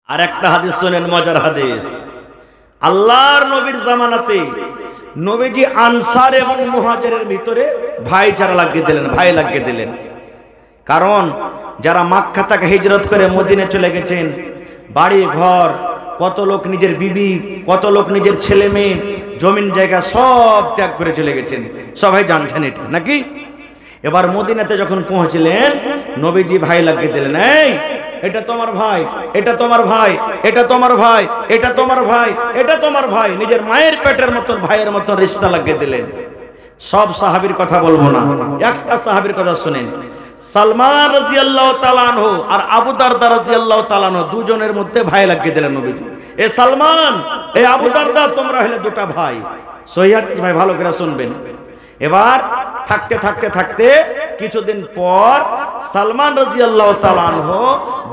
আর একটা হাদিস শুনেন, মজার হাদিস। আল্লাহর নবীর জামানাতে নবীজি আনসার এবং মুহাজিরের ভিতরে ভাইচারা লাগিয়ে দিলেন, ভাই লাগিয়ে দিলেন। কারণ যারা মক্কা থেকে হিজরত করে মদিনায় চলে গেছেন, বাড়ি ঘর, কত লোক নিজের বিবি, কত লোক নিজের ছেলে মেয়ে, জমিন জায়গা সব ত্যাগ করে চলে গেছেন, সবাই জানছেন এটা নাকি। এবার মদিনাতে যখন পৌঁছলেন, নবীজি ভাই লাগিয়ে দিলেন, এই এটা তোমার ভাই, এটা তোমার ভাই, এটা তোমার ভাই, এটা তোমার ভাই, এটা তোমার ভাই, নিজের মায়ের পেটের মতন ভাইয়ের মতন রিশতা লাগিয়ে দিলেন। সব সাহাবীর কথা বলবো না, একটা সাহাবীর কথা শুনেন। সালমান রাদিয়াল্লাহু তাআলা আনহু আর আবু দারদা রাদিয়াল্লাহু তাআলা আনহু দুজনের মধ্যে ভাই লাগিয়ে দিলেন নবীজি। এ সালমান, এ আবু দারদা, তোমরা হলে দুটো ভাই। সহিহ হাদিস ভাই, ভালো করে শুনবেন। এবার থাকতে থাকতে থাকতে কিছুদিন পর সালমান রাদিয়াল্লাহু তাআলা আনহু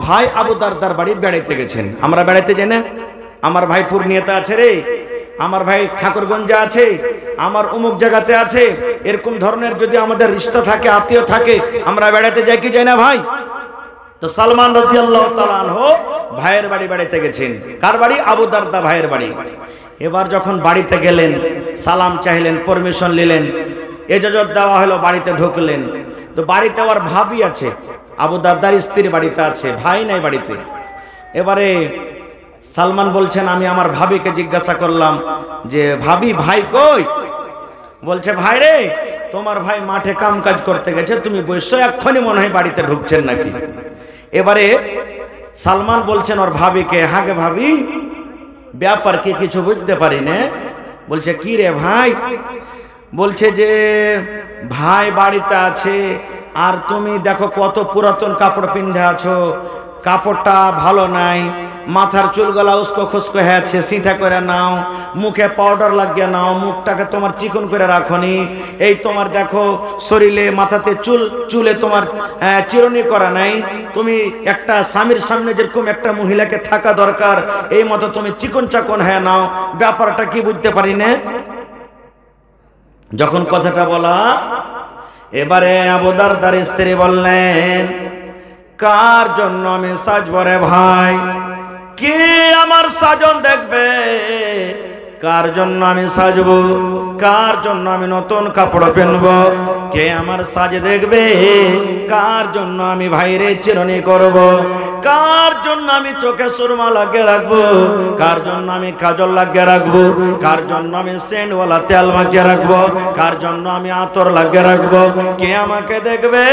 ভাই আবু দারদার বাড়ি বেড়াইতে গেছেন। আমরা বেড়াইতে যাই না, আমার ভাই পূর্ণিয়াতে আছে রে, আমার ভাই ঠাকুরগঞ্জে আছে, আমার অমুক জায়গাতে আছে, এরকম ধরনের যদি আমাদের রিশতা থাকে, আত্মীয় থাকে, আমরা বেড়াতে যাই কি যাই না ভাই? তো সালমান রাদিয়াল্লাহু তাআলা আনহু ভাইয়ের বাড়ি বেড়াইতে গেছেন। কার বাড়ি? আবু দারদা ভাইয়ের বাড়ি। এবার যখন বাড়িতে গেলেন, সালাম চাইলেন, পারমিশন নিলেন, ইজাজত দেওয়া হলো, বাড়িতে ঢুকলেন। তো বাড়িতে আবার ভাবি আছে, আবু দারদার স্ত্রী বাড়িতে আছে, ভাই নাই বাড়িতে। এবারে সালমান বলছেন, আমি আমার ভাবিকে জিজ্ঞাসা করলাম যে ভাবি ভাই কই? বলছে, ভাই রে, তোমার ভাই মাঠে কাম কাজ করতে গেছে, তুমি বসে এক্ষুনি মনে হয় বাড়িতে ঢুকছেন নাকি। এবারে সালমান বলছেন ওর ভাবিকে, হ্যাঁ গে ভাবি, ব্যাপার কি কিছু বুঝতে পারি না। বলছে, কি রে ভাই? বলছে যে ভাই বাড়িতে আছে, আর তুমি দেখো কত পুরাতন কাপড় পিন্ধে আছো, কাপড়টা ভালো নাই, মাথার চুলগুলা উস্কো খুস্কো হয়ে আছে, সিধা করে নাও, মুখে পাউডার লাগিয়ে নাও, মুখটাকে তোমার চিকন করে রাখনি, এই তোমার দেখো শরীরে মাথাতে চুলে তোমার চিরুনি করা নাই, তুমি একটা স্বামীর সামনে যেরকম একটা মহিলাকে থাকা দরকার, এই মতো তুমি চিকন চাকন হয়ে নাও, ব্যাপারটা কি বুঝতে পারি না। যখন কথাটা বলা, এবারে আবু দারদার স্ত্রী বললেন, কার জন্য আমি সাজবো রে ভাই? কে আমার সাজন দেখবে? কার জন্য আমি সাজবো? কার জন্য আমি নতুন কাপড় পরবো? কে আমার সাজ দেখবে? কার জন্য আমি ভাইরে চিরুনি করব? কার জন্য আমি চোখে সুরমা লাগিয়ে রাখবো? কার জন্য আমি কাজল লাগিয়ে রাখবো? কার জন্য আমি সেন্টওয়ালা তেল মাখিয়ে রাখবো? কার জন্য আমি আতর লাগিয়ে রাখবো? কে আমাকে দেখবে?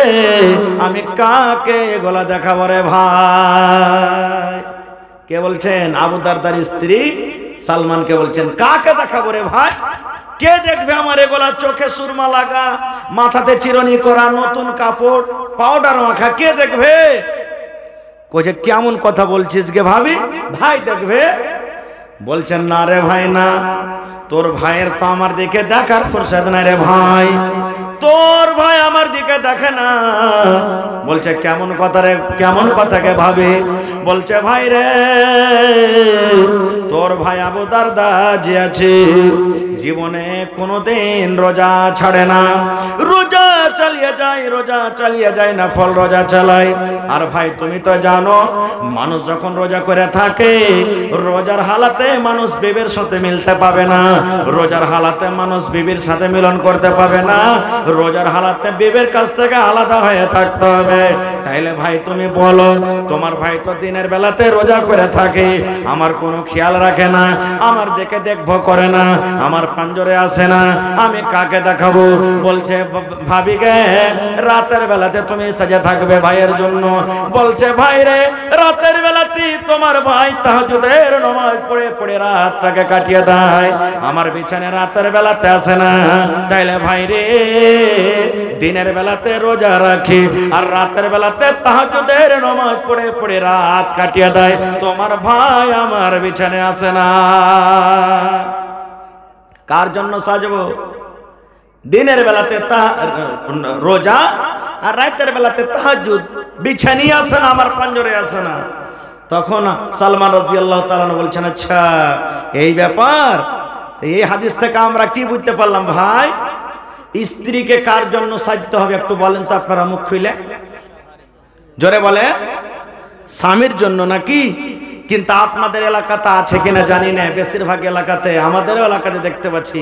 আমি কাকে এগুলা দেখাবো রে ভাই? কে বলছেন? আবু দারদার স্ত্রী সালমানকে বলছেন, কাকে দেখাবো রে ভাই? কে দেখবে আমার এগুলা? চোখে সুরমা লাগা, মাথাতে চিরুনি করা, নতুন কাপড়, পাউডার মাখা, কে দেখবে? কইছে, কেমন কথা বলছিস গে ভাবি, ভাই দেখবে? বলছেন, না রে ভাই না, তোর ভাইয়ের তো আমার দিকে দেখার ফুরসত নাই রে ভাই, তোর ভাই আমার দিকে দেখে না। বলছে, কেমন কথা রে, কেমন কথা কে ভাবি? বলছে, ভাই রে, তোর ভাই আবু দারদা যে আছে, জীবনে কোনোদিন রোজা ছাড়ে না, রোজা চালিয়ে যায়, রোজা চালিয়ে যায় না, ফল রোজা চালায়। আর ভাই তুমি তো জানো, মানুষ যখন রোজা করে থাকে, রোজার হালাতে মানুষ বিবির সাথে মিলতে পাবে না, রোজার হালাতে মানুষ বিবির সাথে মিলন করতে পাবে না, রোজার হালাতে বিবির কাছ থেকে আলাদা হয়ে থাকতে হবে। তাইলে ভাই তুমি বলো, তোমার ভাই তো দিনের বেলাতে রোজা করে থাকে, আমার কোনো খেয়াল রাখে না, আমার দিকে দেখবো করে না, আমার পাঞ্জরে আসে না, আমি কাকে দেখাবো? বলছে, ভাবি গে, রাতের বেলাতে তুমি সাজে থাকবে ভাইয়ের জন্য। বলছে, ভাই রে, রাতের বেলাতে তোমার ভাই তাহাজ্জুদের নামাজ পড়ে পড়ে রাতটাকে কাটিয়ে দেয়, আমার বিছানায় রাতের বেলাতে আসে না। তাইলে ভাই রে, দিনের বেলাতে রোজা রাখি আর রাতের বেলাতে তাহাজ্জুদের নামাজ পড়ে পড়ে রাত কাটিয়ে দেয়, তোমার ভাই আমার বিছানায় আসে না। কার জন্য সাজবো? দিনের বেলাতে রোজা আর রাতের বেলাতে তাহাজ্জুদ, বিছানিয়ে আসে না, আমার পাঞ্জরে আসে না। তখন সালমান রাদিয়াল্লাহু তাআলা বলছেন, আচ্ছা এই ব্যাপার। এই হাদিস থেকে আমরা কি বুঝতে পারলাম ভাই? স্ত্রীকে কার জন্য সাজতে হবে একটু বলেন তো আপনারা, মুখ খুলে জোরে বলে। স্বামীর জন্য নাকি? কিন্তু আপনাদের এলাকাতে আছে কিনা জানি না, বেশিরভাগ এলাকাতে, আমাদেরও এলাকাতে দেখতে পাচ্ছি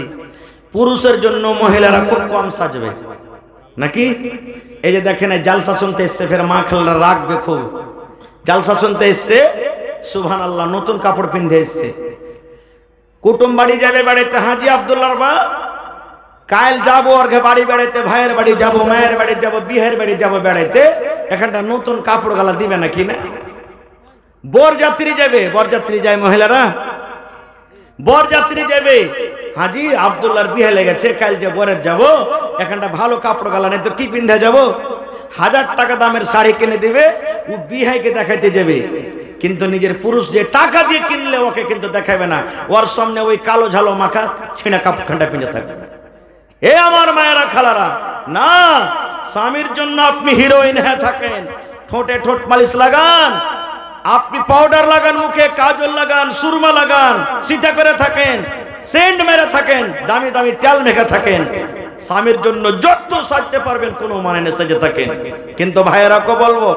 পুরুষের জন্য মহিলারা খুব কম সাজবে নাকি। এই যে দেখেন জালসা শুনতে এসছে, ফের মা খালারা রাখবে খুব, জালসা শুনতে এসছে সুবহানাল্লাহ, নতুন কাপড় পিন্ধে এসছে, কুটুম বাড়ি যাবে বেড়াইতে, হাজি আব্দুল্লাহর বা কাল যাবো আর বাড়ি বেড়াইতে, ভাইয়ের বাড়ি যাবো, মায়ের বাড়ি যাবো, বিয়ের বাড়ি যাবো বেড়াইতে, এখানটা নতুন কাপড় গালা দিবে নাকি না। বরযাত্রী যাবে, বরযাত্রী যায় মহিলারা, বরযাত্রী যাবে, হাজি আব্দুল্লাহর বিয়ে লেগেছে, কাল যে বরের যাবো, এখানটা ভালো কাপড় গালা নেই তো কি পিন্ধে যাবো, 1000 টাকা দামের শাড়ি কিনে দিবে, ও বিহাইকে দেখাইতে যাবে, কিন্তু নিজের পুরুষ যে টাকা দিয়ে কিনলে ওকে কিন্তু দেখাবে না, ওর সামনে ওই কালো ঝালো মাখা ছিঁড়া কাপড়খানটা পিঁধে থাকবে। এ আমার মায়েরা খালারা, না, স্বামীর জন্য আপনি হিরোইন হয়ে থাকেন, ঠোঁটে ঠোঁট মালিশ লাগান, আপনি পাউডার লাগান, মুখে কাজল লাগান, সুরমা লাগান, সিটা করে থাকেন, সেন্ট মেরে থাকেন, দামি দামি তেল মেখে থাকেন, স্বামীর জন্য যত সাজতে পারবেন কোনো মানে নেই সেজে থাকেন। কিন্তু ভাইয়েরাকে বলবো,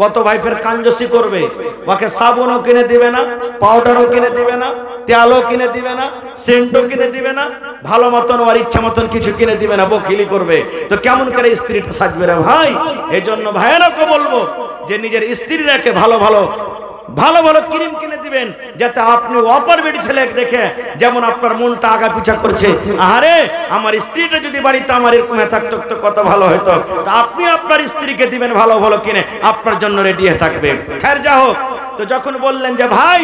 কত ভাই ফের কাঞ্জসি করবে, ওকে সাবুনও কিনে দিবে না, পাউডারও কিনে দিবে না, তেলও কিনে দিবে না, সেন্টও কিনে দিবে না, ভালো মতন ওর ইচ্ছা মতন কিছু কিনে দিবে না, বকিলি করবে, তো কেমন করে স্ত্রীটা সাজবে রে ভাই। এই জন্য ভাইয়েরাকে বলবো যে নিজের স্ত্রীরাকে ভালো ভালো ভালো ভালো ক্রিম কিনে দিবেন, যাতে আপনি অপর বেটি ছেলে দেখে যেমন আপনার মনটা আগা পিছা করছে, আরে আমার স্ত্রীটা যদি বাড়িতে আমার এরকম থাকতো তো কত ভালো হতো, তা আপনি আপনার স্ত্রীকে দিবেন ভালো ভালো কিনে, আপনার জন্য রেডি হয়ে থাকবে। খের যা হোক, তো যখন বললেন যে ভাই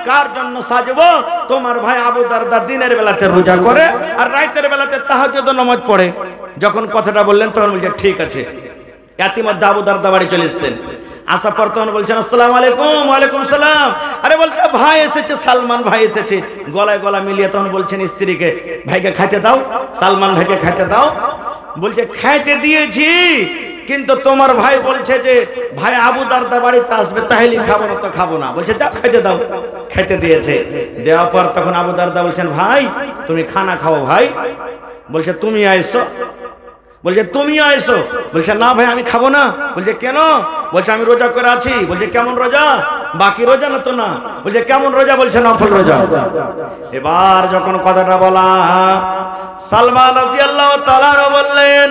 কার জন্য সাজবো, তোমার ভাই আবু দারদা দিনের বেলাতে রোজা করে আর রাতের বেলাতে তাহাজ্জুদ নামাজ পড়ে, যখন কথাটা বললেন তখন বলছে ঠিক আছে। ইতিমধ্যে আবু দারদা বাড়ি চলে এসেছেন, আসার পর তখন বলছেন আসসালামু আলাইকুম। ওয়ালাইকুম সালাম। আরে বলছে ভাই এসেছে, সালমান ভাই এসেছে, গলায় গলা মিলিয়ে তখন বলছেন স্ত্রীকে, ভাইকে খাইতে দাও, সালমান ভাইকে খাইতে দাও। বলছে খাইতে দিয়েছি, কিন্তু তোমার ভাই বলছে যে ভাই আবু দারদা বাড়িতে আসবে, তাহলে খাবো না তো খাবো না। বলছে দাও খাইতে দাও, খাইতে দিয়েছে। দেওয়ার পর তখন আবু দারদা বলছেন ভাই তুমি খানা খাও ভাই। বলছে তুমি আইসো, বলছে তুমি আইসো। বলছে না ভাই আমি খাবো না। বলছে কেন? বলছে আমি রোজা করে আছি। বলছে কেমন রোজা? বাকি রোজা না তো না। বলছে কেমন রোজা? বলছে নফল রোজা। এবার যখন কথাটা বলা, সালমান রাদিয়াল্লাহু তাআলা বললেন,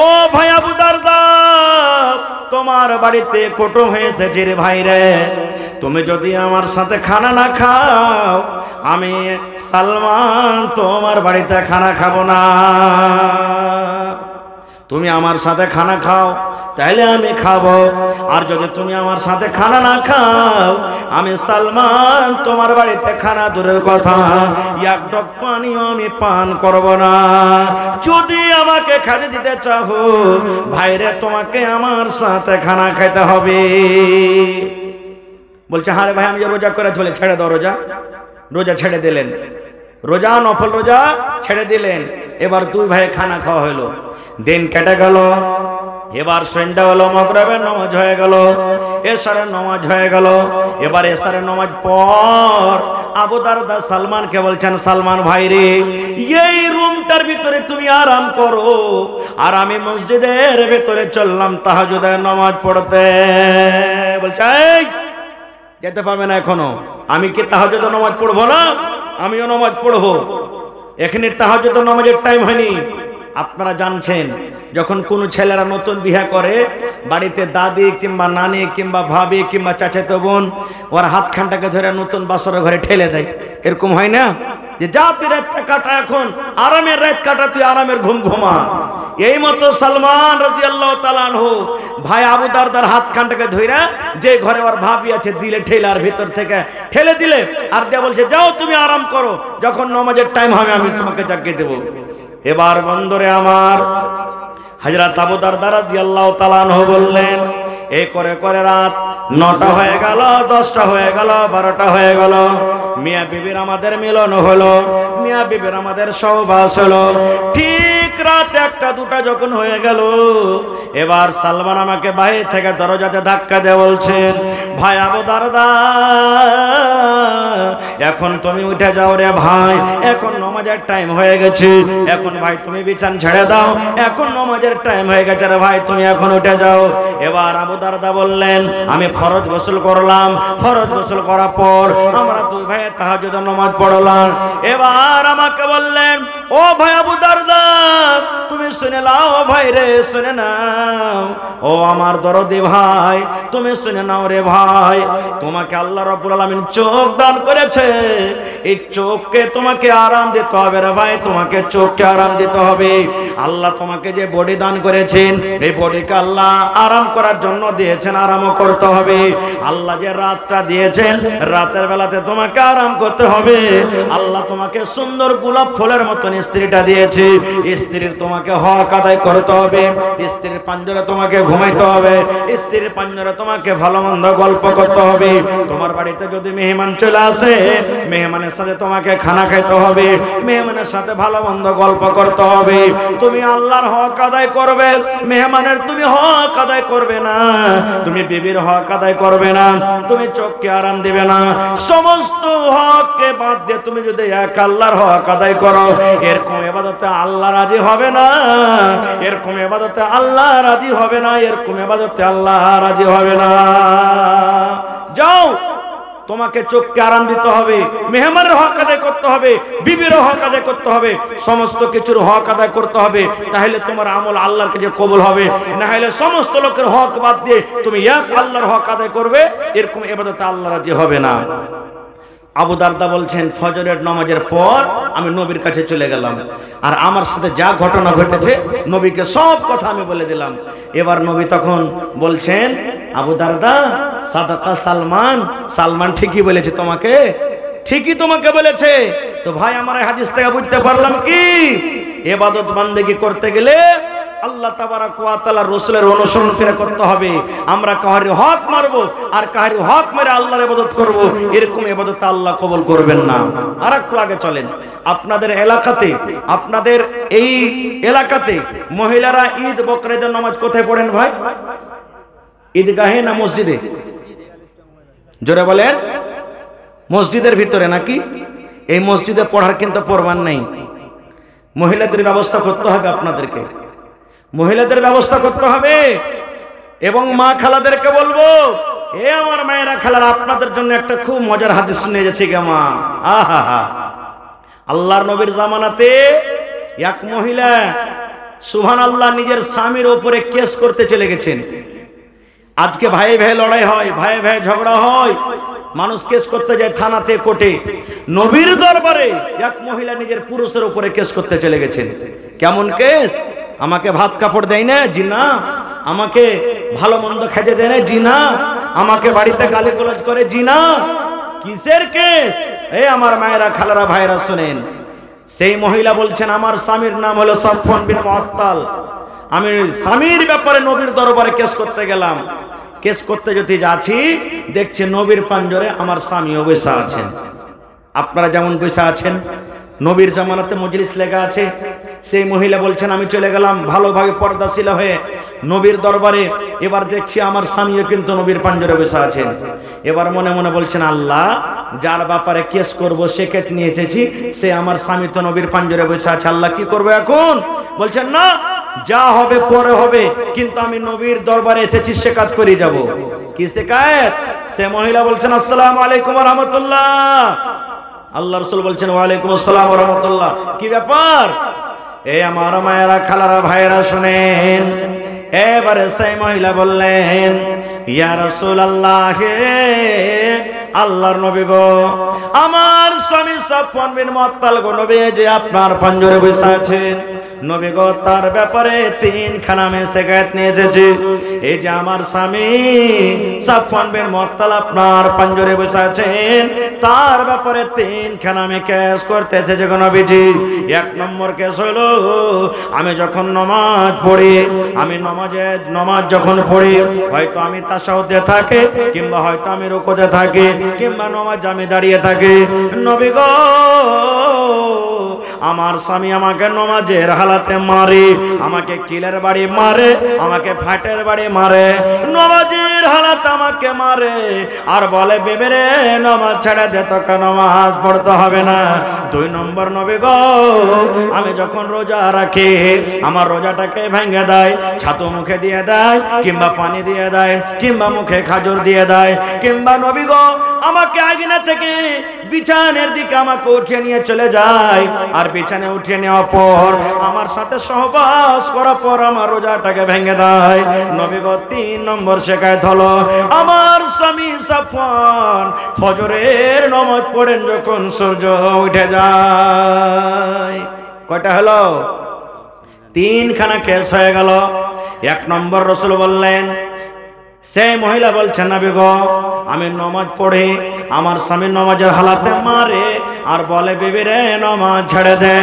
ও ভাই আবু দারদা, তোমার বাড়িতে কুটুম হয়েছে রে ভাই রে, তুমি যদি আমার সাথে খানা না খাও, আমি সালমান তোমার বাড়িতে খানা খাবো না। তুমি আমার সাথে খানা খাও তাহলে আমি খাবো, আর যদি তুমি আমার সাথে খানা না খাও, আমি সালমান তোমার বাড়িতে খানা দূরের কথা এক ঢোক পানিও আমি পান করব না। যদি আমাকে খেতে দিতে চাও ভাইরে, তোমাকে আমার সাথে খানা খাইতে হবে। বলছে হ্যাঁ রে ভাই আমি যে রোজা করে চলে, ছেড়ে দাও রোজা। রোজা ছেড়ে দিলেন, রোজা নফল রোজা ছেড়ে দিলেন। এবার দুই ভাই খানা খাওয়া হলো, দিন কেটে গেল। এবার সন্ধ্যা হলো, মাগরিবের নামাজ হয়ে গেল, এশারের নামাজ হয়ে গেল। এবার এশারের নামাজ পর আবু দারদা সালমানকে বলছেন, সালমান ভাই রে, এই রুমটার ভিতরে তুমি আরাম করো, আর আমি মসজিদের ভিতরে চললাম তাহাজ্জুদের নামাজ পড়তে। বলছে এই যেতে পাবে না এখনো। আমি কি তাহাজ্জুদের নামাজ পড়বো না? আমিও নামাজ পড়বো। এখানে তাহাজ্জুদের নামাজের টাইম হয়নি। আপনারা জানছেন, যখন কোনো ছেলেরা নতুন বিয়ে করে, বাড়িতে দাদি কিংবা নানি কিংবা ভাবি কিংবা চাচাতো বোন ওর হাতখানটাকে ধরে নতুন বাসর ঘরে ঠেলে দেয়। এরকম হয় না যে যা তুই রাতটা কাটা, এখন আরামের রাত কাটা, তুই আরামের ঘুম ঘুমা। এই মতো সালমান রাদিয়াল্লাহু তাআলা আনহু ভাই আবু দারদার হাতখানটাকে ধইরা যে ঘরে ওর ভাবি আছে দিলে ঠেলার ভিতর থেকে ঠেলে দিলে, আর দিয়া বলছে যাও তুমি আরাম করো, যখন নামাজের টাইম হবে আমি তোমাকে জাগিয়ে দেব। এবার বন্ধুরে আমার, হযরত আবু দারদা রাদিয়াল্লাহু তাআলা আনহু বললেন, এই করে করে রাত 9টা হয়ে গেল, 10টা হয়ে গেল, 12টা হয়ে গেল। মিয়া বিবির আমাদের মিলন হলো, মিয়া বিবির আমাদের সহবাস হলো। ঠিক রাত 1টা 2টা যখন হয়ে গেল, এবার সালমান আমাকে বাইরে থেকে দরজাতে ধাক্কা দিয়ে বলছেন, ভাই আবু দারদা এখন তুমি উঠে যাও রে ভাই, এখন নামাজের টাইম হয়ে গেছে, এখন ভাই তুমি বিছানা ছেড়ে দাও, এখন নামাজের টাইম হয়ে গেছে রে ভাই, তুমি এখন উঠে যাও। এবার আবু দারদা বললেন, আমি ফরজ গোসল করলাম, ফরজ গোসল করার পর আমরা দুই ভাই তাহাজ্জুদের নামাজ পড়লাম। এবার আমাকে বললেন, ও ভাই আবু দারদা তুমি শুনে নাও ভাই রে, শুনে নাও, ও আমার দরদি ভাই তুমি শুনে নাও রে ভাই, তোমাকে আল্লাহ রাব্বুল আলামিন চোখ দান করেছে, এই চোখকে তোমাকে আরাম দিতে হবে রে ভাই, তোমাকে চোখকে আরাম দিতে হবে। আল্লাহ তোমাকে যে বডি দান করেছেন, এই বডিকে আল্লাহ আরাম করার জন্য দিয়েছেন, আরামও করতে হবে। আল্লাহ যে রাতটা দিয়েছেন, রাতের বেলাতে তোমাকে আরাম করতে হবে। আল্লাহ তোমাকে সুন্দর গোলাপ ফুলের মতন স্ত্রীটা দিয়েছে, স্ত্রীর তোমাকে হক আদায় করতে হবে, স্ত্রীর পাঞ্জরে তোমাকে ঘুমাইতে হবে, স্ত্রীর পাঞ্জরে তোমাকে ভালো মন্দ গল্প করতে হবে। তোমার বাড়িতে যদি মেহমান চলে আসে, মেহমানের সাথে তোমাকে খানা খাইতে হবে, মেহমানের সাথে ভালো মন্দ গল্প করতে হবে। তুমি আল্লাহর হক আদায় করবে, মেহমানের তুমি হক আদায় করবে না, তুমি বিবির হক আদায় করবে না, তুমি চোখকে আরাম দিবে না। সমস্ত হককে বাদ দিয়ে তুমি যদি এক আল্লাহর হক আদায় করো, এরকম ইবাদতে আল্লাহ রাজি হবে না, এরকম ইবাদতে আল্লাহ রাজি হবে না, এরকম ইবাদতে আল্লাহ রাজি হবে না। যাও, তোমাকে চোখকে আরাম দিতে হবে, মেহমানের হক আদায় করতে হবে, বিবির হক আদায় করতে হবে, সমস্ত কিছুর হক আদায় করতে হবে, তাহলে তোমার আমল আল্লাহর কাছে কবুল হবে। না হলে সমস্ত লোকের হক বাদ দিয়ে তুমি এক আল্লাহর হক আদায় করবে, এরকম ইবাদতে আল্লাহ রাজি হবে না। আবু দারদা বলছেন, ফজরের নামাজের পর আমি নবীর কাছে চলে গেলাম, আর আমার সাথে যা ঘটনা ঘটেছে নবীকে সব কথা আমি বলে দিলাম। এবার নবী তখন বলছেন, আবু দারদা সাদাকা সালমান, সালমান ঠিকই বলেছে তোমাকে, ঠিকই তোমাকে বলেছে। তো ভাই আমার এই হাদিস থেকে বুঝতে পারলাম কি, ইবাদত বান্দেগি করতে গেলে আল্লাহ তাবারাক ওয়া তাআলা রাসূলের অনুসরণ করে করতে হবে। আমরা কাহারি হক মারবো আর কাহারি হক মেরে আল্লাহর ইবাদত করব, এরকম ইবাদত আল্লাহ কবুল করবেন না। আর একটু আগে চলেন, আপনাদের এলাকাতে, আপনাদের এই এলাকাতে মহিলারা ঈদ বকরিদের নামাজ কোথায় পড়েন ভাই? ঈদগাহে না মসজিদে? জোরে বলেন। মসজিদের ভিতরে নাকি? এই মসজিদে পড়ার কিন্তু প্রমাণ নেই। মহিলাদের ব্যবস্থা করতে হবে আপনাদেরকে, মহিলাদের ব্যবস্থা করতে হবে। এবং মা খালাদেরকে বলবো, এ আমার মায়েরা খালারা, আপনাদের জন্য একটা খুব মজার হাদিস শুনে যাচ্ছে গে মা। আহা হা, আল্লাহর নবীর জামানাতে এক মহিলা সুবহানাল্লাহ নিজের স্বামীর উপরে কেস করতে চলে গেছেন। আজকে ভাই ভাই লড়াই হয়, ভাই ভাই ঝগড়া হয়, মানুষ কেস করতে যায় থানাতে, কোর্টে। নবীর দরবারে এক মহিলা নিজের পুরুষের উপরে কেস করতে চলে গেছেন। কেমন কেস? আমাকে ভাত কাপড় দেয় না, জি না। আমাকে ভালো মন্দ খেতে দেয় না, জি না। আমাকে বাড়িতে গালিগালাজ করে, জি না। কিসের কেস? এই আমার মায়েরা খালারা ভাইরা শুনেন, সেই মহিলা বলছেন, আমার স্বামীর নাম হলো সাফওয়ান বিন মুআত্তাল, আমি স্বামীর ব্যাপারে নবীর দরবারে কেস করতে গেলাম। কেস করতে যদি যাচ্ছি, দেখছে নবীর পাঞ্জরে আমার স্বামীও বসে আছেন। আপনারা যেমন বসে আছেন, নবীর জামানাতে মজলিস লেখা আছে। সেই মহিলা বলছেন, আমি চলে গেলাম ভালোভাবে পর্দাশীলা হয়ে নবীর দরবারে। এবার দেখছি আমার স্বামীও কিন্তু নবীর পাঞ্জরে বসে আছেন। এবার মনে মনে বলছেন, আল্লাহ, যার ব্যাপারে কেস করব সে কেস নিয়ে এসেছি, সে আমার স্বামী তো নবীর পাঞ্জরে বসে আছে, আল্লাহ কি করবো এখন? বলছেন, না, যা হবে পরে হবে, কিন্তু আমি নবীর দরবারে এসেছি, সে কাজ করে যাব। কি শিকায়েত? সে মহিলা বলছেন, আসসালামু আলাইকুম ওয়া রাহমাতুল্লাহ। আল্লাহ রাসূল বলছেন, ওয়া আলাইকুম আসসালাম ওয়া রাহমাতুল্লাহ। কি ব্যাপার? এই আমার মায়েরা খালারা ভাইরা শুনেন। এবারে সেই মহিলা বললেন, ইয়া রাসূলুল্লাহ, আল্লাহর নবী গো, আমার স্বামী সাফওয়ান বিন মুআত্তাল গো, নবী যে আপনার পাঞ্জরে বসে আছেন, নবী গো, তার ব্যাপারে তিনখানা আমি শিকায়েত নিয়ে এসেছি। এই যে আমার স্বামী সাফওয়ান বিন মুআত্তাল আপনার পাঞ্জরে বসে আছেন, তার ব্যাপারে তিনখানা আমি কেস করতে এসেছি গো নবীজি। এক নম্বর কেস হলো, আমি যখন নামাজ পড়ি, আমি নামাজ যখন পড়ি, হয়তো আমি তাশাহুদে থাকি, কিংবা হয়তো আমি রুকুতে থাকি, কিংবা নামাজ আমি দাঁড়িয়ে থাকি, নবী গো, আমার স্বামী আমাকে নামাজের হালাতে মারে, আমাকে কিলের বাড়ি মারে, আমাকে ফাটের বাড়ি মারে, নামাজের হালাতে আমাকে মারে, আর বলে বিবি রে নামাজ ছেড়ে দে, তোকে নামাজ পড়তে হবে না। 2 নম্বর নবী গো, আমি যখন রোজা রাখি আমার রোজাটাকে ভেঙে দেয়, ছাতু মুখে দিয়ে দেয়, কিংবা পানি দিয়ে দেয়, কিংবা মুখে খাজুর দিয়ে দেয়, কিংবা নবী গো আমাকে আঙিনা থেকে বিছানের দিকে আমাকে উঠিয়ে নিয়ে চলে যায়, আর বিছানে উঠিয়ে নেওয়ার পর আমার সাথে সহবাস করার পর আমার রোজাটাকে ভেঙে দেয়। নবী গো 3 নম্বর শিকায়ত হলো আমার স্বামী সাফওয়ান ফজরের নামাজ পড়েন যখন সূর্য উঠে যায়। কয়টা হলো? 3খানা কেস হয়ে গেল। 1 নম্বর রাসূল বললেন, সেই মহিলা বলছেন নবী গো আমি নামাজ পড়ি, আমার স্বামী নামাজের হালাতে মারে আর বলে বিবি রে নামাজ ছেড়ে দে।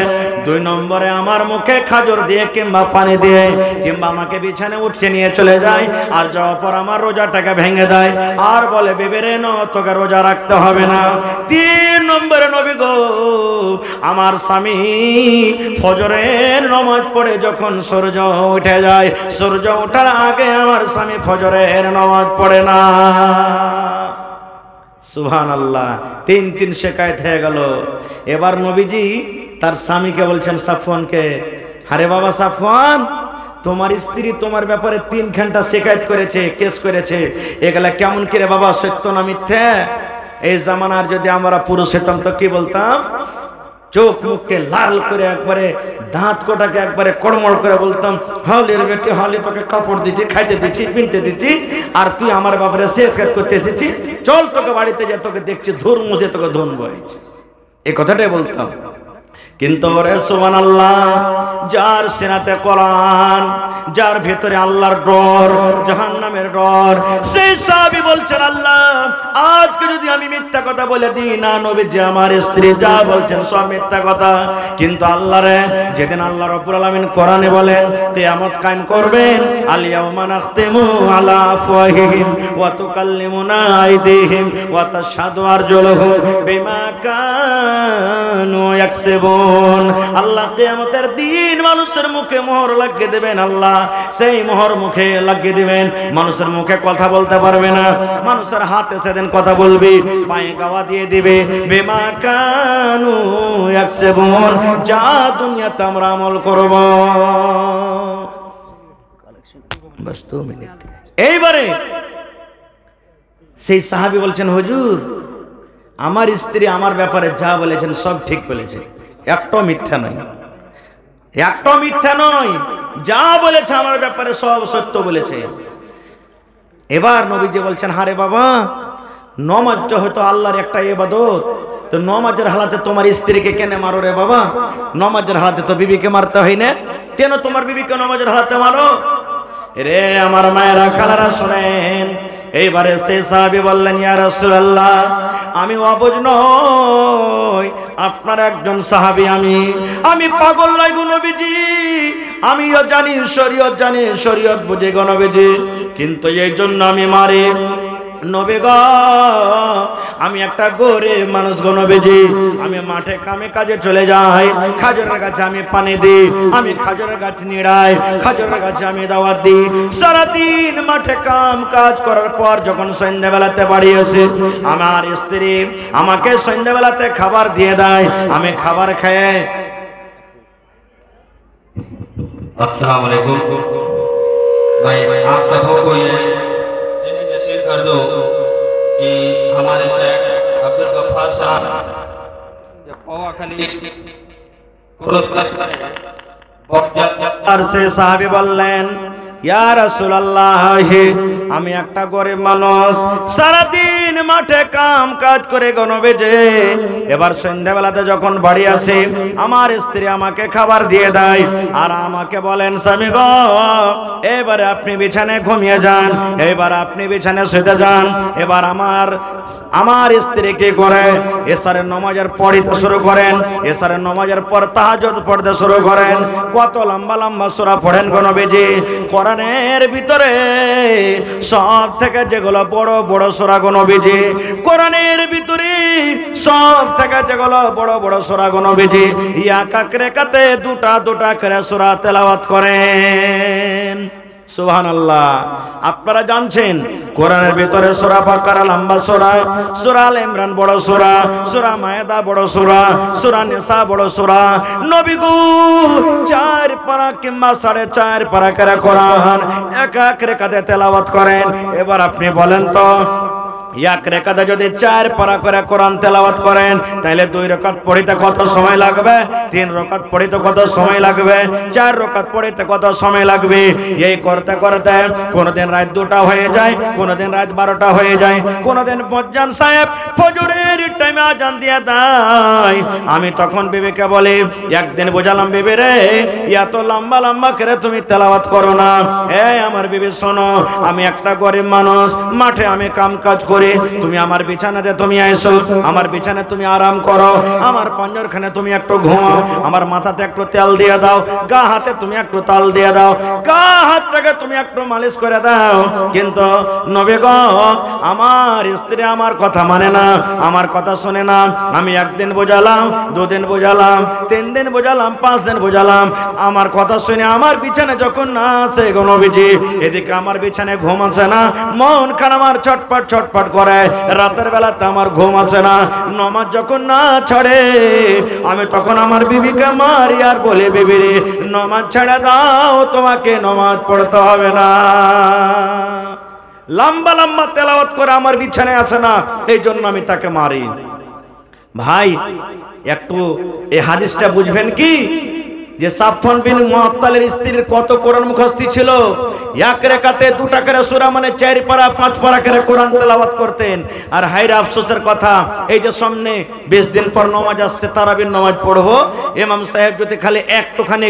2 নম্বরে আমার মুখে খাজুর দিয়ে কিংবা পানি দিয়ে কিংবা আমাকে বিছানে উঠিয়ে নিয়ে চলে যায়, আর যাওয়ার পর আমার রোজাটাকে ভেঙে দেয়, আর বলে বিবি রে তোকে রোজা রাখতে হবে না। 3 নম্বরে নবী গো আমার স্বামী ফজরের নামাজ পড়ে যখন সূর্য উঠে যায়, সূর্য ওঠার আগে আমার স্বামী ফজরের নামাজ পড়ে না। সুবহানাল্লাহ। 3 শিকায়ত হয়ে গেল। এবার নবীজি তার স্বামীকে বলছেন সাফওয়ানকে, আরে বাবা সাফওয়ান, তোমার স্ত্রী তোমার ব্যাপারে 3 ঘন্টা শিকায়ত করেছে, কেস করেছে, এগুলা কেমন করে বাবা, সত্য না মিথ্যে? এই জামানার যদি আমরা পুরুষ হতাম তো কি বলতাম? চোখ মুখকে লাল করে একবারে দাঁত কোটাকে একবারে কড়মড় করে বলতাম, হলের বেটি হলে তোকে কাপড় দিচ্ছি, খাইতে দিচ্ছি, পিনতে দিচ্ছি, আর তুই আমার ব্যাপারে শিকায়ত করতে এসেছিস, চল তোকে বাড়িতে যে তোকে দেখছি ধুর মুছে তোকে ধুনবো, এই কথাটাই বলতাম। কিন্তু রে সুবহানাল্লাহ, যার সিনাতে কোরআন, যার ভেতরে আল্লাহর ডর, জাহান্নামের ডর, সেই সাহাবী বলছেন আল্লাহ আজকে যদি আমি মিথ্যা কথা বলে দিই না, নবীজি আমার স্ত্রী যা বলছেন সব মিথ্যা কথা, কিন্তু আল্লাহ রে যেদিন আল্লাহ রাব্বুল আলামিন কোরআনে বলেন কিয়ামত কায়েম করবেন, আল ইয়াউমা নাখতিমু আলা আফওয়াহিহিম ওয়া তুকাল্লিমুনা আইদিহিম ওয়া তাশহাদু আরজুলুহুম বিমা কানু ইয়াকসিবুন। আল্লাহ কিয়ামতের দিন মানুষের মুখে মোহর লাগিয়ে দেবেন, আল্লাহ সেই মোহর মুখে লাগিয়ে দিবেন, মানুষের মুখে কথা বলতে পারবে না, মানুষের হাতে সেদিন কথা বলবে, পায়ে গাওয়া দিয়ে দিবে, বিমা কানু ইয়াকসিবুন, যা দুনিয়াতে আমরা আমল করব। বাস 2 মিনিট। এইবারে সেই সাহাবী বলছেন হুজুর আমার স্ত্রী আমার ব্যাপারে যা বলেছেন সব ঠিক বলেছে, একটাও মিথ্যা নয়, একটাও মিথ্যা নয়, যা বলেছে আমার ব্যাপারে সব সত্য বলেছে। এবার নবীজি বলছেন, হারে বাবা নামাজটা হয়তো আল্লাহর একটা ইবাদত, তো নামাজের হালাতে তোমার স্ত্রীকে কেন মারো রে বাবা? নামাজের হালাতে তো বিবিকে মারতে হয় না, কেন তোমার বিবিকে নামাজের হালাতে মারো? রে আমার মায়েরা খালারা শুনেন। এইবারে সেই সাহাবী বললেন, ইয়া রাসূলুল্লাহ আমি অবুঝ নই, আপনার একজন সাহাবী, আমি পাগল নই গো নবীজি, আমিও জানি শরীয়ত, জানি শরীয়ত বুঝে গো নবীজি, কিন্তু এই জন্য আমি মারি। নবী গো আমি একটা গরিব মানুষ গো নবীজি, আমি মাঠে কামে কাজে চলে যাই, খাজুরের গাছে আমি পানি দিই, আমি খাজুরের গাছ নিড়াই, খাজুরের গাছে আমি দাওয়াত দিই, সারাদিন মাঠে কাম কাজ করার পর যখন সন্ধ্যাবেলাতে বাড়ি আসি, আমার স্ত্রী আমাকে সন্ধ্যাবেলাতে খাবার দিয়ে দেয়, আমি খাবার খেয়ে। अस्सलाम वालेकुम भाई, आप सबों को ये नसीर कर दो कि हमारे शेख अब्दुल गफ्फार साहब जब पौवा खली कुरुस करते हैं আর সে সাহাবী বললেন, ইয়া রাসূলুল্লাহ আমি একটা গরিব মানুষ, সারাদিন মাঠে কাম কাজ করে গনবেজে, এবার সন্ধ্যাবেলাতে যখন বাড়ি আসি আমার স্ত্রী আমাকে খাবার দিয়ে দেয়, আর আমাকে বলেন স্বামী গো এবারে আপনি বিছানায় ঘুমিয়ে যান, এবার আপনি বিছানায় শুতে যান। এবার আমার স্ত্রী কি করে, এশারের নামাজের পড়তে শুরু করেন, এশারের নামাজের পর তাহাজ্জুদ পড়তে শুরু করেন, কত লম্বা লম্বা সূরা পড়েন গো নবীজি, কোরআনের ভিতরে সব থেকে যেগুলো বড় বড় সূরা গো নবীজি, কোরআনের ভিতরে সব থেকে যেগুলো বড় বড় সূরা নবীজি এক এক রাকাতে দুটা দুটা করে সূরা তেলাওয়াত করেন। সুবহানাল্লাহ। আপনারা জানছেন কোরআনের ভিতরে সূরা বাকারা লম্বা সূরা, সূরা আলে ইমরান বড় সূরা, সূরা মায়েদা বড় সূরা, সূরা নিসা বড় সূরা। নবী গো 4 পারা কিংবা 4.5 পারা করে কোরআন এক এক রাকাতে তেলাওয়াত করেন। এবার আপনি বলেন তো এক রাকাতে যদি 4 পারা করে কোরআন তেলাওয়াত করেন তাহলে 2 রাকাত পড়িতে কত সময় লাগবে? 3 রাকাত পড়িতে কত সময় লাগবে? 4 রাকাত পড়িতে কত সময় লাগবে? এই করতে করতে কোনদিন রাত 2টা হয়ে যায়, কোনদিন রাত 12টা হয়ে যায়, কোনদিন মজ্জান সাহেব ফজরের টাইমে আজান দিয়ে দেয়। আমি তখন বিবিকে বলি, একদিন বোঝালাম বিবি রে এত লম্বা লম্বা করে তুমি তেলাওয়াত করো না। এই আমার বিবি শোনো, আমি একটা গরিব মানুষ, মাঠে আমি কাম কাজ করি, তুমি আমার বিছানাতে তুমি আইসো, আমার বিছানায় তুমি আরাম করো, আমার পাঞ্জরখানে তুমি একটু ঘুমাও, আমার মাথাতে একটু তেল দিয়ে দাও, গা হাতে তুমি একটু তাল দিয়ে দাও, গা হাতটাকে তুমি একটু মালিশ করে দাও। কিন্তু নবী গো আমার স্ত্রী আমার কথা মানে না, আমার কথা শুনে না। আমি একদিন বোঝালাম, 2 দিন বোঝালাম, 3 দিন বোঝালাম, 5 দিন বোঝালাম, আমার কথা শুনে আমার বিছানায় যখন না আসে গো নবীজি, এদিকে আমার বিছানায় ঘুম আসে না, মন খান আমার ছটপট ছটপট করে, রাতের বেলাতে আমার ঘুম আসে না। নামাজ যখন না ছাড়ে আমি তখন আমার বিবিকে মারি আর বলি, বিবি রে নামাজ ছেড়ে দাও, তোমাকে নামাজ পড়তে হবে না। লম্বা লম্বা তেলাওয়াত করে আমার বিছানায় আসে না, এই জন্য আমি তাকে মারি। ভাই একটু এই হাদিসটা বুঝবেন কি, যে সাফওয়ান বিন মুআত্তালের স্ত্রীর কত কোরআন মুখস্থি ছিল। এক রাকাতে 2টা করে সূরা মানে 4 পারা 5 পারা করে কোরআন তেলাওয়াত করতেন। আর হায়রে আফসোসের কথা, এই যে সামনে 20 দিন পর নামাজ আসছে, তারাবির নামাজ পড়বো, ইমাম সাহেব যদি খালি একটুখানি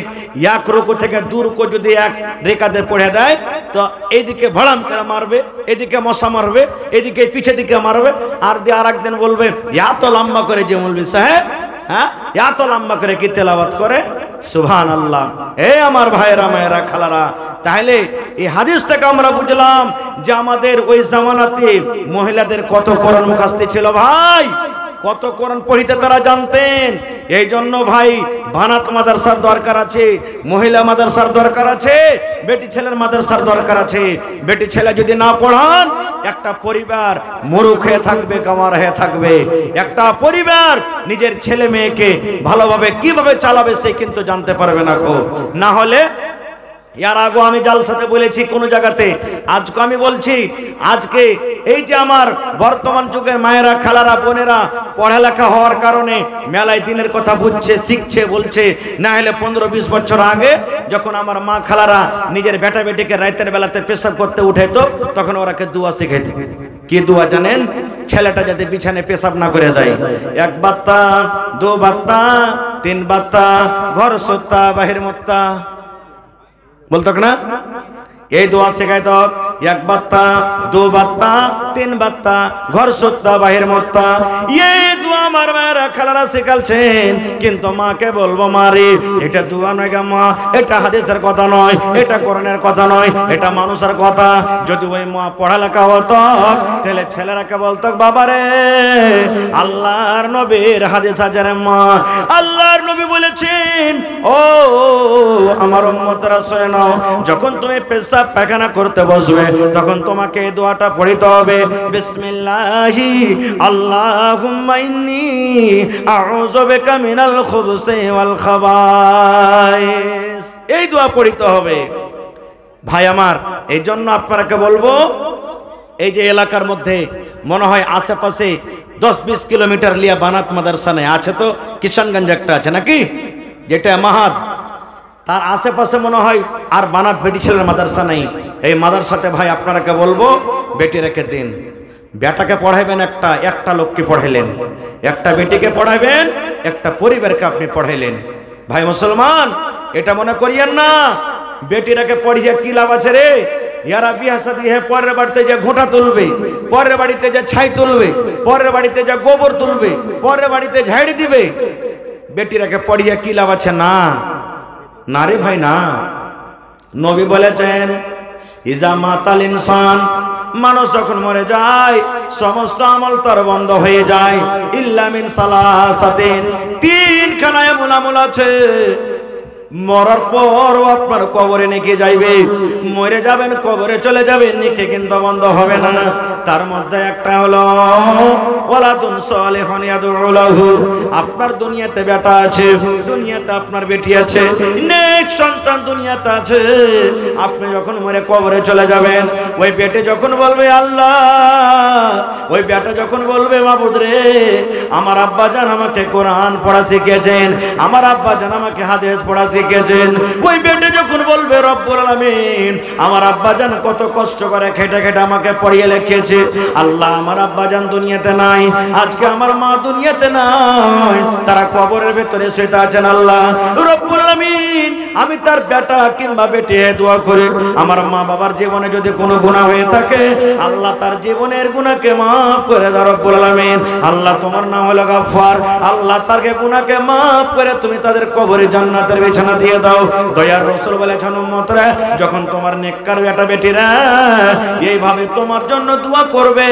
এক রুকু থেকে 2 রুকু যদি এক রাকাতে পড়ে দেয় তো এইদিকে ভড়াম করে মারবে, এদিকে মশা মারবে, এদিকে পিছে দিকে মারবে, আর দিয়ে আরেকদিন বলবে এত লম্বা করে যে মৌলভী সাহেব, হ্যাঁ এত লম্বা করে কি তেলাওয়াত করে। সুবহানাল্লাহ। এ আমার ভাইরা মায়েরা খালারা, তাহলে এই হাদিস থেকে আমরা বুঝলাম যে আমাদের ওই জামানাতে মহিলাদের কত কোরআন মুখস্থি ছিল। ভাই কত কোরআন পড়িতে তারা জানতেন। এই জন্য ভাই বানাত মাদ্রাসার দরকার আছে, মহিলা মাদ্রাসার দরকার আছে, বেটি ছেলের মাদ্রাসার দরকার আছে। বেটি ছেলে যদি না পড়ান একটা পরিবার মরুখ হয়ে থাকবে, কামার হয়ে থাকবে। একটা পরিবার নিজের ছেলে মেয়েকে ভালোভাবে কিভাবে চালাবে সে কিন্তু জানতে পারবে না। না হলে এর আগে আমি জালসাতে বলেছি কোন জায়গাতে, আজকে আমি বলছি, আজকে এই যে আমার বর্তমান যুগের মায়েরা খালারা বোনেরা পড়ালেখা হওয়ার কারণে মেলায় দিনের কথা বুঝছে, শিখছে, বলছে। না হলে 15-20 বছর আগে যখন আমার মা খালারা নিজের বেটা বেটিকে রাতের বেলাতে পেশাব করতে উঠাইতো, তখন ওরাকে দোয়া শিখাইত। কি দোয়া জানেন? ছেলেটা যাতে বিছানে পেশাব না করে দেয়। 1 বাত্তা, 2 বাত্তা, 3 বাত্তা, ঘর সত্তা বাহির মত্তা বলতো না, এই দোয়া শেখায় তো। 1 বাত্তা, 2 বাত্তা, 3 বাত্তা, ঘর সত্তা বাহির মত্তা, এই দোয়া আমার মায়েরা খালারা শেখালছেন। কিন্তু মাকে বলবো, মারে এটা দোয়া নয় গা মা, এটা হাদিসের কথা নয়, এটা কোরআনের কথা নয়, এটা মানুষের কথা। যদি ওই মা পড়ালেখা হতো তাহলে ছেলেরাকে বলতো, বাবারে আল্লাহর নবীর হাদিস আছে রে মা, আল্লাহর নবী বলেছেন, ও আমার উম্মতরা শুনে নাও, যখন তুমি পেশাব পায়খানা করতে বসবে তখন তোমাকে এই দোয়াটা পড়িতে হবে, বিসমিল্লাহি আল্লাহুম্মা ইন্নী আউযু বিকা মিনাল খুবুসি ওয়াল খাবায়েস। এই দোয়া পড়িতে হবে ভাই আমার। এই জন্য আপনাকে বলবো, এই যে এলাকার মধ্যে মনে হয় আশেপাশে 10-20 কিলোমিটার লিয়া বানাত মাদ্রাসা নেই, আছে তো কিষানগঞ্জ একটা আছে নাকি, যেটা মাহাদ, তার আশেপাশে মনে হয় আর বানাত বেটি ছেলের মাদ্রাসা নেই। এই মাদ্রাসাতে ভাই আপনারাকে বলবো বেটি রেখে দিন। বেটাকে পড়াইবেন একটা লোককে পড়াইলেন, একটা বেটিকে পড়াইবেন, একটা পরিবারকে আপনি পড়াইলেন। ভাই মুসলমান, এটা মনে করিয়েন না বেটি রেখে পড়িয়ে কি লাভ আছে রে। ইয়ারা বিয়া শাদী হে পরের বাড়িতে যে ঘোঁটা তুলবে, পরের বাড়িতে যে ছাই তুলবে, পরের বাড়িতে যে গোবর তুলবে, পরের বাড়িতে ঝাড়ি দিবে। বেটি রেখে পড়িয়ে কি লাভ আছে? না না রে ভাই না। নবী বলেছেন, ইজা মাতাল ইনসান মানুষ যখন মরে যায় সমস্ত আমল তার বন্ধ হয়ে যায় ইল্লা মিন সালাসাতিন, তিনখানা এমন আমল আছে মরার পর আপনার কবরে নিয়ে যাইবে, মরে যাবেন কবরে চলে যাবেন নিকে কিন্তু বন্ধ হবে না। তার মধ্যে একটা হলো ওয়ালাদুন সালিহুন ইয়াদউ লাহু, আপনার দুনিয়াতে বেটা আছে, দুনিয়াতে আপনার বেটি আছে, নেক সন্তান দুনিয়াতে আছে। আপনি যখন মরে কবরে চলে যাবেন ওই বেটে যখন বলবে আল্লাহ, ওই বেটা যখন বলবে মাবুদ রে আমার আব্বা জান আমাকে কোরআন পড়া শিখিয়েছেন, আমার আব্বা জান আমাকে হাদিস পড়া শিখিয়েছেন, ওই বেটে যখন বলবে রব্বুল আলামিন আমার আব্বা জান কত কষ্ট করে খেটে খেটে আমাকে পড়িয়ে লিখিয়েছে, আল্লাহ আমার আব্বা জান দুনিয়াতে নাই, আজকে আমার মা দুনিয়াতে নাই, তারা কবরের ভেতরে শুয়ে আছেন, আল্লাহ রব্বুল আলামিন আমি তার বেটা কিংবা বেটি দোয়া করে আমার মা বাবার জীবনে যদি কোনো গুনাহ হয়ে থাকে আল্লাহ তার জীবনের গুনাহকে মাফ করে দাও রব্বুল আলামিন। আল্লাহ তোমার নাম হলো গফফার, আল্লাহ তারকে গুনাহকে মাফ করে তুমি তাদের কবরে জান্নাতের বিছানা দিয়ে দাও। দয়ার রাসূল বলেছেন উম্মতরা যখন তোমার নেককার বেটা বেটিরা এইভাবে তোমার জন্য দোয়া করবে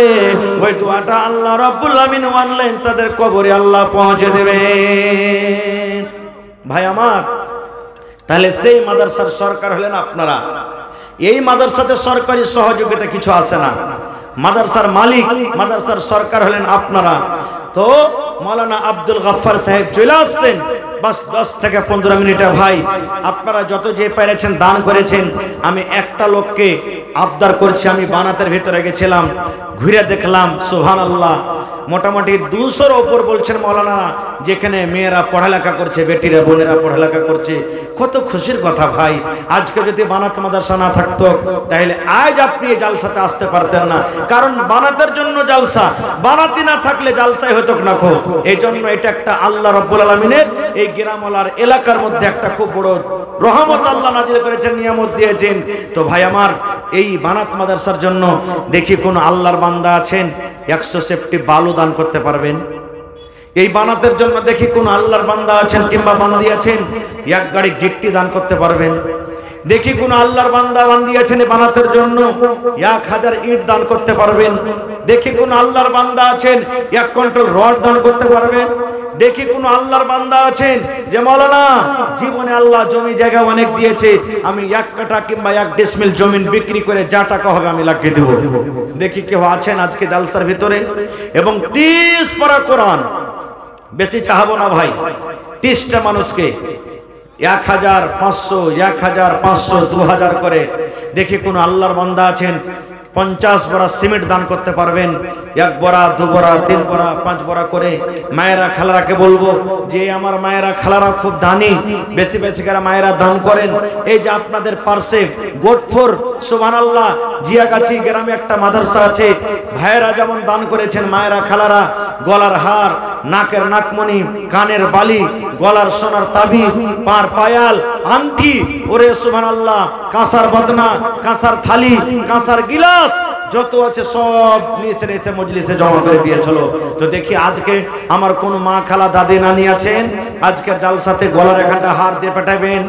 ওই দোয়াটা আল্লাহ রব্বুল আলামিন অনলাইন তাদের কবরে আল্লাহ পৌঁছে দেবে। ভাই আমার, তাহলে সেই মাদ্রাসার সরকার হলেন আপনারা। এই মাদ্রাসাতে সরকারি সহযোগিতা কিছু আছে না, মাদ্রাসার মালিক মাদ্রাসার সরকার হলেন আপনারা। তো মাওলানা আব্দুল গফফার সাহেব চলে আসছেন, বাস 10 থেকে 15 মিনিটে ভাই আপনারা যত যে পেরেছেন দান করেছেন। আমি একটা লোককে আবদার করছি, আমি বানাতের ভিতরে গেছিলাম, ঘুরে দেখলাম সুবহানাল্লাহ মোটামুটি 200-এর উপর বলছেন মাওলানা, যেখানে মেয়েরা পড়ালেখা করছে, বেটিরা বোনেরা পড়ালেখা করছে। কত খুশির কথা ভাই, আজকে যদি বানাত মাদ্রাসা না থাকতো তাহলে আজ আপনি এই জালসাতে আসতে পারতেন না, কারণ বানাতের জন্য জালসা, বানাতি না থাকলে জালসাই হতো না। এই জন্য এটা একটা আল্লাহ রাব্বুল আলামিনের এই গ্রামওয়ালার এলাকার মধ্যে একটা খুব বড় রহমত আল্লাহ নাজিল করেছেন, নিয়ামত দিয়েছেন। তো ভাই আমার, এই বানাত মাদ্রাসার জন্য দেখি কোন আল্লাহর বান্দা আছেন 100 সেফটি বালু দান করতে পারবেন? এই বানাতের জন্য দেখি কোন আল্লাহর বান্দা আছেন কিংবা বান্দি আছেন 1 গাড়ি গিট্টি দান করতে পারবেন? দেখি কোন আল্লাহর বান্দা বান্দি আছেন বানাতের জন্য 1000 ইট দান করতে পারবেন? দেখি কোন আল্লাহর বান্দা আছেন 1 কুইন্টাল রড দান করতে পারবেন? দেখি কোন আল্লাহর বান্দা আছেন যে মাওলানা জীবনে আল্লাহ জমি জায়গা অনেক দিয়েছে, আমি 1 কাঠা কিংবা 1 ডিসমিল জমিন বিক্রি করে যা টাকা হবে আমি লাগিয়ে দেব? দেখি কেউ আছেন আজকে জালসার ভিতরে? এবং 30 পারা কোরআন, বেশি চাহাবো না ভাই, 30টা মানুষকে 1500 1500 2000 করে। দেখি কোন আল্লাহর বান্দা আছেন 50 বড়া সিমেন্ট দান করতে পারবেন? 1 বড়া 2 বড়া 3 বড়া 5 বড়া করে। মায়েরা খালারাকে বলবো যে আমার মায়েরা খালারা খুব দানি, বেশি বেশি করে মায়েরা দান করেন। এই যে আপনাদের পার্শ্বে গোটফোর সুবহানাল্লাহ জিয়াগাছি গ্রামে একটা মাদ্রাসা আছে, ভাইয়েরা যেমন দান করেছেন মায়েরা খালারা গলার হার, নাকের নাকমণি, কানের বালি, গলার সোনার তাবিজ, পার পায়াল, আংটি, ওরে সুবহানাল্লাহ কাঁসার বদনা, কাঁসার থালি, কাঁসার গিলাস যত আছে সব নিচে নিচে মজলিসে জমা করে দিয়েছিল। তো দেখি আজকে আমার কোন মা খালা দাদি নানি আছেন আজকের জালসাতে গলার এখানটা হার দিয়ে পাঠাবেন?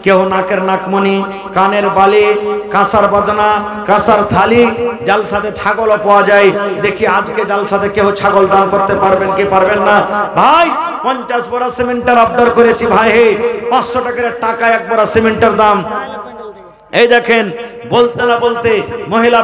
কেউ নাকের নাকমণি, কানের বালি, কাঁসার বদনা, কাঁসার থালি, জালসাতে ছাগলও পাওয়া যায়। দেখি আজকে জালসাতে কেউ ছাগল দান করতে পারবেন কি পারবেন না? ভাই 50 বড়া সিমেন্টের আবদার করেছি ভাই, 500 টাকা 1 বড়া সিমেন্টের দাম। এই দেখেন বলতে না বলতে মহিলা